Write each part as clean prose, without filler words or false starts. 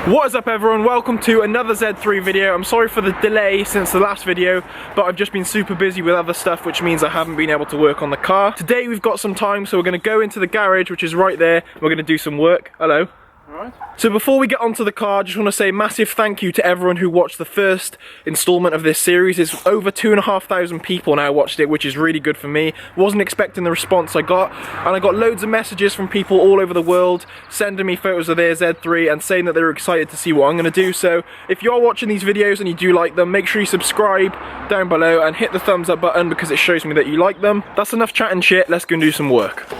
What is up everyone, welcome to another Z3 video. I'm sorry for the delay since the last video, but I've just been super busy with other stuff, which means I haven't been able to work on the car. Today we've got some time, so we're going to go into the garage, which is right there. We're going to do some work. Hello. Alright. So before we get onto the car, I just want to say a massive thank you to everyone who watched the first installment of this series. It's over 2,500 people now watched it, which is really good for me. Wasn't expecting the response I got, and I got loads of messages from people all over the world sending me photos of their Z3 and saying that they were excited to see what I'm going to do. So if you're watching these videos and you do like them, make sure you subscribe down below and hit the thumbs up button because it shows me that you like them. That's enough chatting shit, let's go and do some work.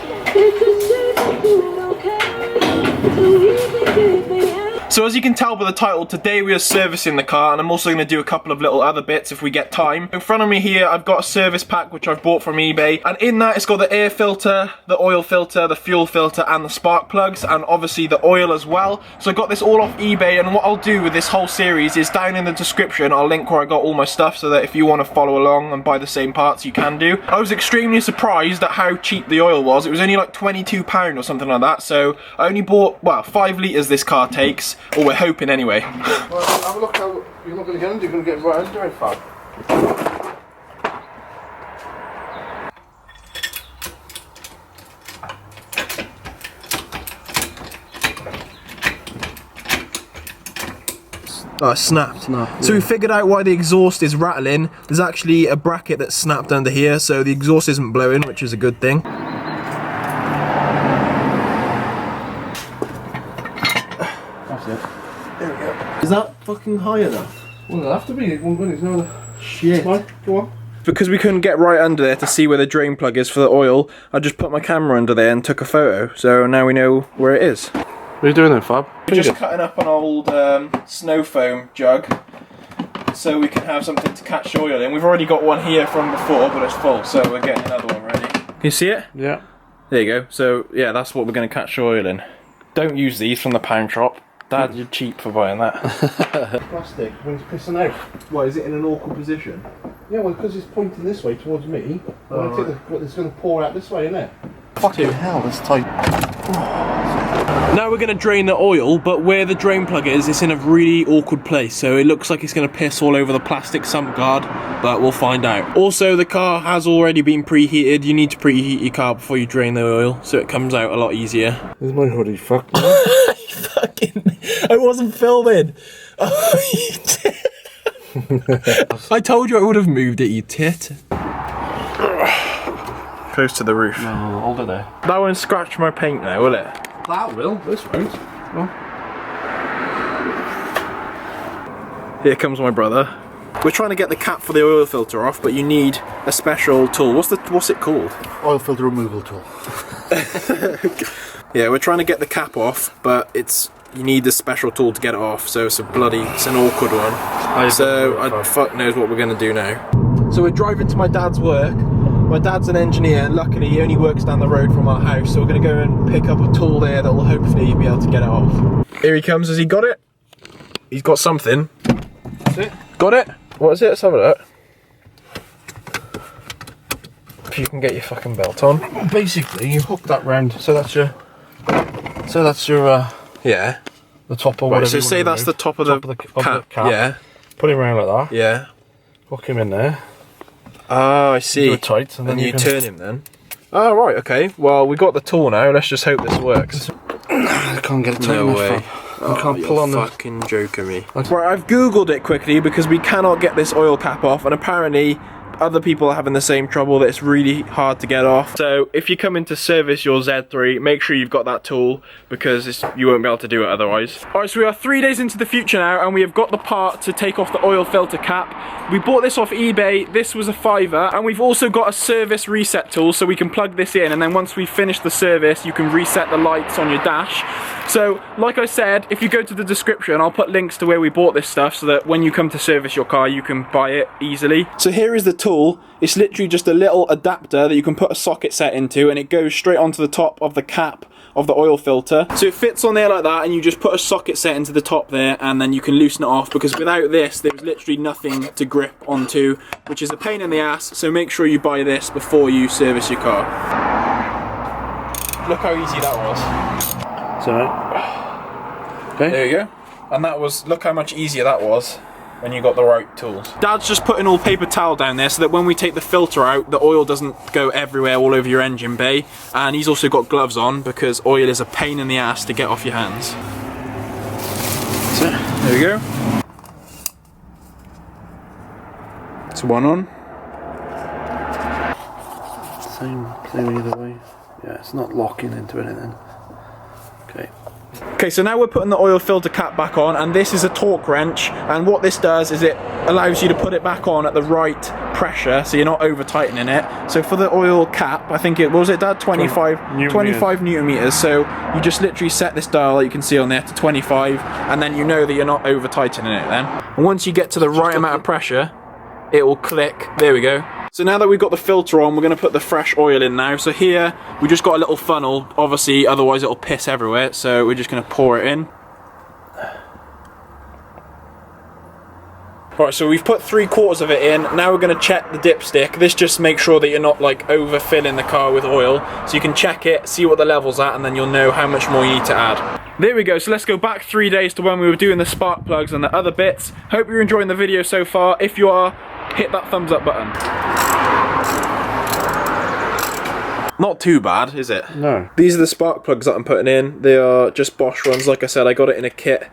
So as you can tell by the title, today we are servicing the car, and I'm also going to do a couple of little other bits if we get time. In front of me here I've got a service pack which I've bought from eBay, and in that it's got the air filter, the oil filter, the fuel filter and the spark plugs, and obviously the oil as well. So I got this all off eBay, and what I'll do with this whole series is down in the description I'll link where I got all my stuff so that if you want to follow along and buy the same parts you can do. I was extremely surprised at how cheap the oil was. It was only like £22 or something like that, so I only bought, well, 5 litres this car takes. Or we're hoping anyway. Well, have a look how you're not going to get under, you're going to get right under it, Fab. Oh, it snapped. So we figured out why the exhaust is rattling. There's actually a bracket that's snapped under here, so the exhaust isn't blowing, which is a good thing. There we go. Is that fucking high enough? Well, it'll have to be when it's no Shit. Come on, go on. Because we couldn't get right under there to see where the drain plug is for the oil, I just put my camera under there and took a photo. So now we know where it is. What are you doing then, Fab? We're just cutting up an old snow foam jug so we can have something to catch the oil in. We've already got one here from before, but it's full, so we're getting another one ready. Can you see it? Yeah. There you go. So yeah, that's what we're going to catch the oil in. Don't use these from the pound shop. Dad, you're cheap for buying that. Plastic, when it's pissing out. What, is it in an awkward position? Yeah, well, because it's pointing this way towards me, Oh, it's going to pour out this way, isn't it? Fucking hell, that's tight. Now we're going to drain the oil, but where the drain plug is, it's in a really awkward place, so it looks like it's going to piss all over the plastic sump guard, but we'll find out. Also, the car has already been preheated. You need to preheat your car before you drain the oil, so it comes out a lot easier. There's my hoodie, fuck. Fucking, I wasn't filming. Oh, you tit. I told you I would have moved it, you tit. Close to the roof. No, hold it there. That won't scratch my paint now, will it? That will, this won't. Well. Here comes my brother. We're trying to get the cap for the oil filter off, but you need a special tool. What's it called? Oil filter removal tool. Yeah, we're trying to get the cap off, but you need a special tool to get it off, so it's an awkward one. So fuck knows what we're gonna do now. So we're driving to my dad's work. My dad's an engineer, and luckily he only works down the road from our house, so we're gonna go and pick up a tool there that will hopefully be able to get it off. Here he comes. Has he got it? He's got something. That's it. Got it? What is it? Let's have a look. If you can get your fucking belt on. Well, basically, you hook that round, so that's your yeah. the top or Right, whatever. so say that's the top of the cap. Yeah. Put him around like that. Yeah. Hook him in there. Oh, I see. Do it tight, and then you turn him then. Oh, right, okay. Well, we got the tool now. Let's just hope this works. I can't get it tight. No way. I can't pull on the fucking joking me. Right, I've googled it quickly because we cannot get this oil cap off, and apparently other people are having the same trouble, that it's really hard to get off. So if you come in to service your Z3, make sure you've got that tool because you won't be able to do it otherwise. Alright, so we are 3 days into the future now, and we have got the part to take off the oil filter cap. We bought this off eBay. This was a £5, and we've also got a service reset tool, so we can plug this in, and then once we finish the service you can reset the lights on your dash. So like I said, if you go to the description I'll put links to where we bought this stuff so that when you come to service your car you can buy it easily. So here is the tool. It's literally just a little adapter that you can put a socket set into, and it goes straight onto the top of the cap of the oil filter. So it fits on there like that, and you just put a socket set into the top there, and then you can loosen it off, because without this there's literally nothing to grip onto, which is a pain in the ass. So make sure you buy this before you service your car. Look how easy that was. So, okay. There you go. And that was, look how much easier that was when you got the right tools. Dad's just putting all paper towel down there so that when we take the filter out, the oil doesn't go everywhere all over your engine bay. And he's also got gloves on because oil is a pain in the ass to get off your hands. So, there we go. It's one on. Same either way. Yeah, it's not locking into anything. Okay. Okay, so now we're putting the oil filter cap back on, and this is a torque wrench, and what this does is it allows you to put it back on at the right pressure, so you're not over tightening it. So for the oil cap, I think it was it, Dad? 25 Newton meters. So you just literally set this dial that you can see on there to 25, and then you know that you're not over tightening it then. And once you get to the right amount of pressure, it will click. There we go. So now that we've got the filter on, we're going to put the fresh oil in now. So here, we just got a little funnel. Obviously, otherwise it'll piss everywhere. So we're just going to pour it in. Right, so we've put 3/4 of it in. Now we're going to check the dipstick. This just makes sure that you're not like overfilling the car with oil. So you can check it, see what the level's at, and then you'll know how much more you need to add. There we go, so let's go back 3 days to when we were doing the spark plugs and the other bits. Hope you're enjoying the video so far. If you are, hit that thumbs up button. Not too bad, is it? No. These are the spark plugs that I'm putting in. They are just Bosch ones. Like I said, I got it in a kit.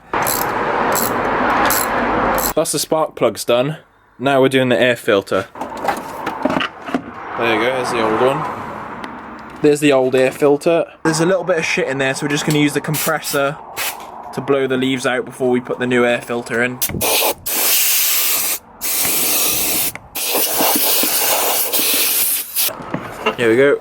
That's the spark plugs done. Now we're doing the air filter. There you go, there's the old one. There's the old air filter. There's a little bit of shit in there, so we're just going to use the compressor to blow the leaves out before we put the new air filter in. Here we go.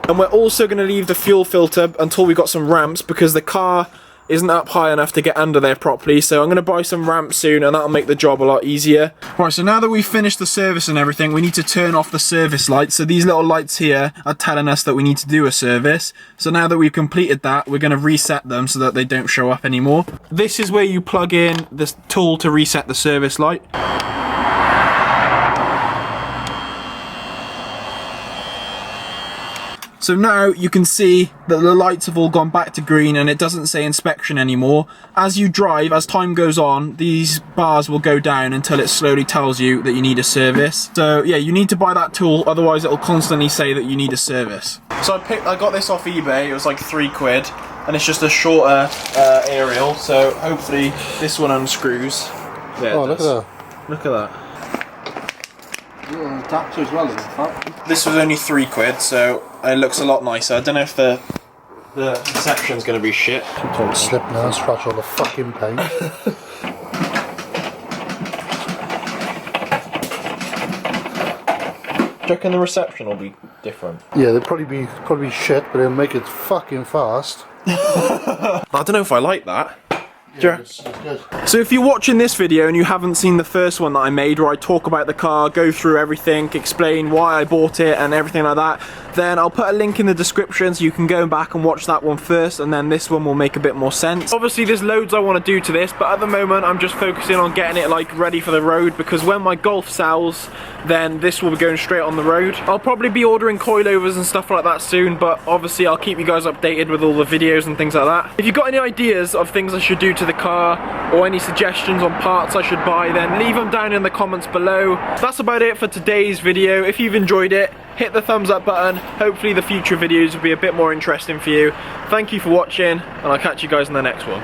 And we're also going to leave the fuel filter until we got some ramps, because the car isn't up high enough to get under there properly. So I'm going to buy some ramps soon, and that'll make the job a lot easier. Right, so now that we've finished the service and everything, we need to turn off the service lights. So these little lights here are telling us that we need to do a service. So now that we've completed that, we're going to reset them so that they don't show up anymore. This is where you plug in this tool to reset the service light. So now you can see that the lights have all gone back to green and it doesn't say inspection anymore. As you drive, as time goes on, these bars will go down until it slowly tells you that you need a service. So yeah, you need to buy that tool, otherwise it'll constantly say that you need a service. So I got this off eBay, it was like £3, and it's just a shorter aerial, so hopefully this one unscrews. Yeah, oh, look at that. Look at that. Adapter as well, in fact. This was only £3, so it looks a lot nicer. I don't know if the reception's going to be shit. Don't slip now and scratch all the fucking paint. Do you reckon the reception will be different? Yeah, they'll probably be shit, but they'll make it fucking fast. I don't know if I like that. Yeah, it's good. So if you're watching this video and you haven't seen the first one that I made where I talk about the car, go through everything, explain why I bought it and everything like that, then I'll put a link in the description so you can go back and watch that one first, and then this one will make a bit more sense. Obviously there's loads I want to do to this, but at the moment I'm just focusing on getting it like ready for the road, because when my Golf sells, then this will be going straight on the road. I'll probably be ordering coilovers and stuff like that soon, but obviously I'll keep you guys updated with all the videos and things like that. If you've got any ideas of things I should do to the car, or any suggestions on parts I should buy, then leave them down in the comments below. That's about it for today's video. If you've enjoyed it, hit the thumbs up button. Hopefully the future videos will be a bit more interesting for you. Thank you for watching, and I'll catch you guys in the next one.